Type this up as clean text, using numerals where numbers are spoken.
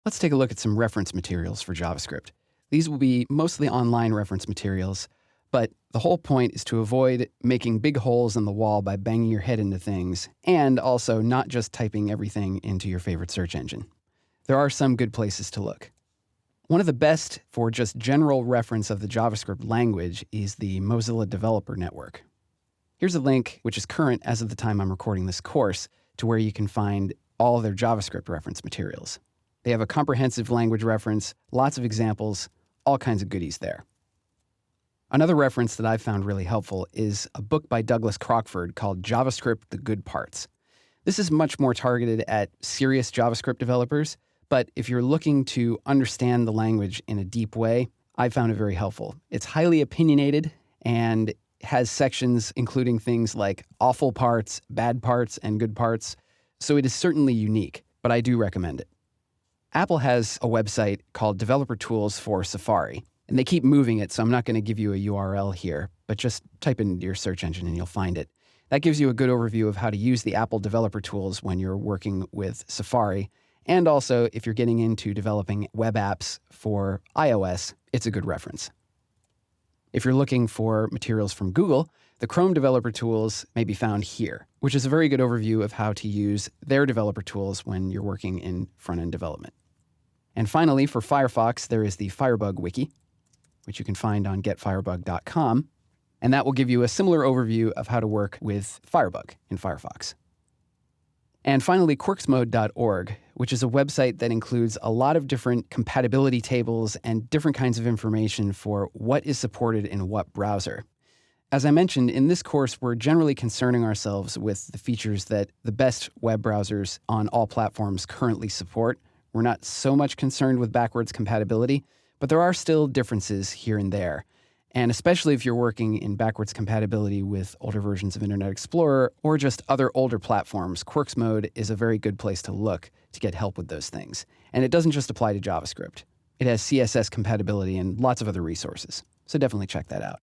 Let's take a look at some reference materials for JavaScript. These will be mostly online reference materials, but the whole point is to avoid making big holes in the wall by banging your head into things, and also not just typing everything into your favorite search engine. There are some good places to look. One of the best for just general reference of the JavaScript language is the Mozilla Developer Network. Here's a link, which is current as of the time I'm recording this course, to where you can find all of their JavaScript reference materials. They have a comprehensive language reference, lots of examples, all kinds of goodies there. Another reference that I've found really helpful is a book by Douglas Crockford called JavaScript: The Good Parts. This is much more targeted at serious JavaScript developers, but if you're looking to understand the language in a deep way, I found it very helpful. It's highly opinionated and has sections including things like awful parts, bad parts, and good parts, so it is certainly unique, but I do recommend it. Apple has a website called Developer Tools for Safari, and they keep moving it, so I'm not going to give you a URL here, but just type it into your search engine and you'll find it. That gives you a good overview of how to use the Apple developer tools when you're working with Safari, and also if you're getting into developing web apps for iOS, it's a good reference. If you're looking for materials from Google, the Chrome developer tools may be found here, which is a very good overview of how to use their developer tools when you're working in front-end development. And finally, for Firefox, there is the Firebug Wiki, which you can find on getfirebug.com, and that will give you a similar overview of how to work with Firebug in Firefox. And finally, quirksmode.org, which is a website that includes a lot of different compatibility tables and different kinds of information for what is supported in what browser. As I mentioned, in this course, we're generally concerning ourselves with the features that the best web browsers on all platforms currently support. We're not so much concerned with backwards compatibility, but there are still differences here and there. And especially if you're working in backwards compatibility with older versions of Internet Explorer or just other older platforms, Quirks Mode is a very good place to look to get help with those things. And it doesn't just apply to JavaScript. It has CSS compatibility and lots of other resources. So definitely check that out.